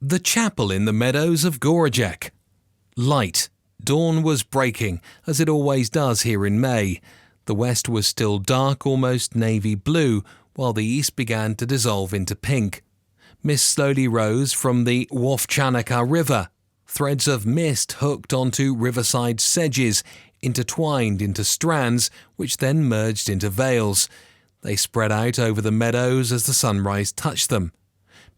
The chapel in the Meadows of Gorajec. Light. Dawn was breaking, as it always does here in May. The west was still dark, almost navy blue, while the east began to dissolve into pink. Mist slowly rose from the Wovchanaka River. Threads of mist hooked onto riverside sedges, intertwined into strands, which then merged into veils. They spread out over the meadows as the sunrise touched them.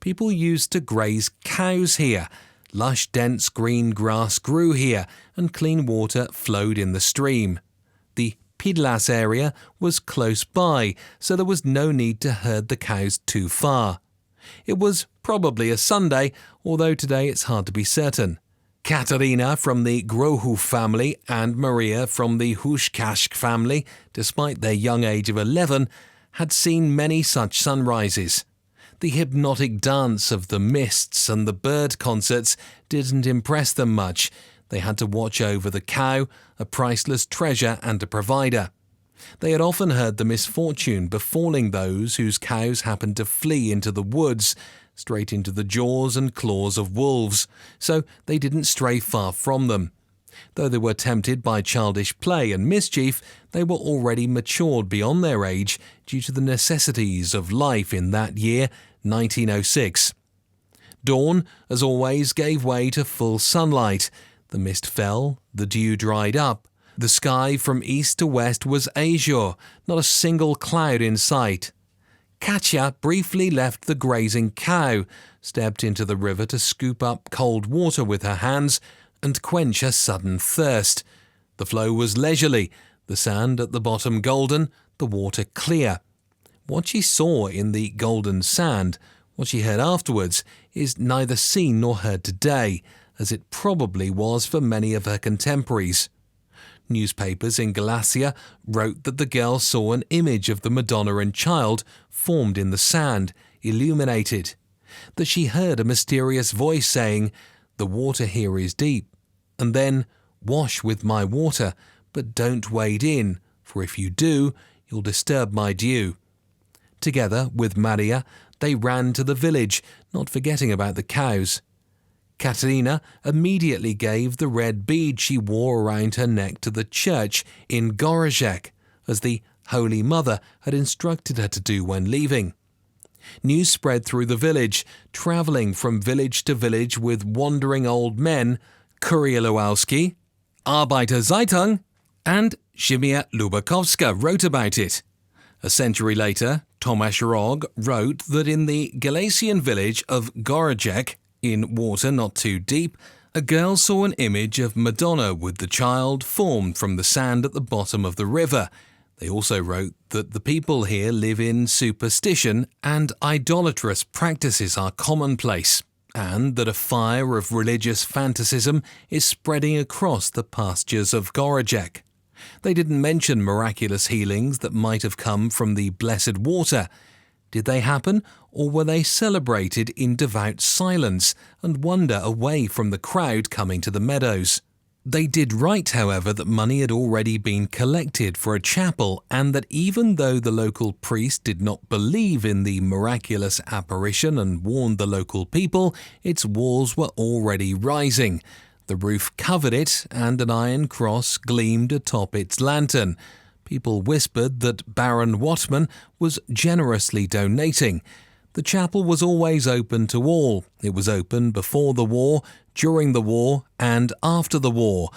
People used to graze cows here. Lush, dense green grass grew here, and clean water flowed in the stream. The Pidlas area was close by, so there was no need to herd the cows too far. It was probably a Sunday, although today it's hard to be certain. Katarina from the Grohu family and Maria from the Hushkashk family, despite their young age of 11, had seen many such sunrises. The hypnotic dance of the mists and the bird concerts didn't impress them much. They had to watch over the cow, a priceless treasure and a provider. They had often heard the misfortune befalling those whose cows happened to flee into the woods, straight into the jaws and claws of wolves, so they didn't stray far from them. Though they were tempted by childish play and mischief, they were already matured beyond their age due to the necessities of life in that year, 1906. Dawn, as always, gave way to full sunlight. The mist fell, the dew dried up. The sky from east to west was azure, not a single cloud in sight. Katya briefly left the grazing cow, stepped into the river to scoop up cold water with her hands and quench her sudden thirst. The flow was leisurely, the sand at the bottom golden, the water clear. What she saw in the golden sand, what she heard afterwards, is neither seen nor heard today, as it probably was for many of her contemporaries. Newspapers in Galicia wrote that the girl saw an image of the Madonna and Child formed in the sand, illuminated, that she heard a mysterious voice saying, "The water here is deep," and then, "Wash with my water, but don't wade in, for if you do, you'll disturb my dew." Together with Maria, they ran to the village, not forgetting about the cows. Katerina immediately gave the red bead she wore around her neck to the church in Gorajec, as the Holy Mother had instructed her to do when leaving. News spread through the village, travelling from village to village with wandering old men. Kurielowski, Arbeiterzeitung, and Ziemia Lubakowska wrote about it. A century later, Tomasz Rog wrote that in the Galician village of Gorajec, in water not too deep, a girl saw an image of Madonna with the Child formed from the sand at the bottom of the river. They also wrote that the people here live in superstition and idolatrous practices are commonplace, and that a fire of religious fanaticism is spreading across the pastures of Gorajec. They didn't mention miraculous healings that might have come from the blessed water. Did they happen, or were they celebrated in devout silence and wonder away from the crowd coming to the meadows? They did write, however, that money had already been collected for a chapel, and that even though the local priest did not believe in the miraculous apparition and warned the local people, its walls were already rising. The roof covered it, and an iron cross gleamed atop its lantern. People whispered that Baron Watman was generously donating. The chapel was always open to all. It was open before the war, during the war, and after the war.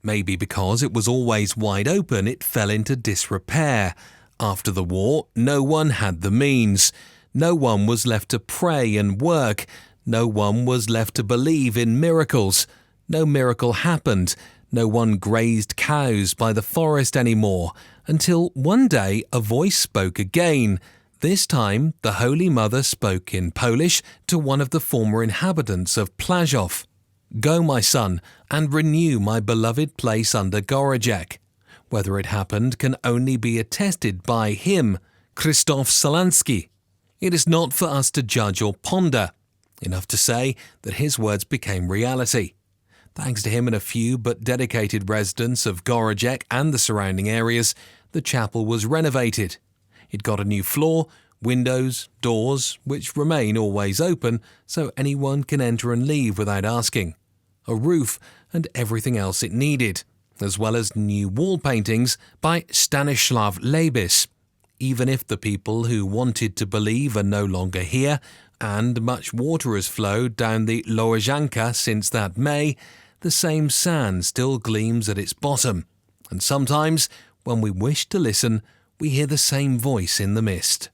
Maybe because it was always wide open, it fell into disrepair. After the war, no one had the means. No one was left to pray and work. No one was left to believe in miracles. No miracle happened. No one grazed cows by the forest anymore, until one day a voice spoke again. This time, the Holy Mother spoke in Polish to one of the former inhabitants of Plazov. "Go, my son, and renew my beloved place under Gorajec." Whether it happened can only be attested by him, Krzysztof Salansky. It is not for us to judge or ponder. Enough to say that his words became reality. Thanks to him and a few but dedicated residents of Gorajec and the surrounding areas, the chapel was renovated. It got a new floor, windows, doors, which remain always open so anyone can enter and leave without asking, a roof and everything else it needed, as well as new wall paintings by Stanislav Lebis, even if the people who wanted to believe are no longer here, and much water has flowed down the Lorzanka since that May, the same sand still gleams at its bottom, and sometimes, when we wish to listen, we hear the same voice in the mist.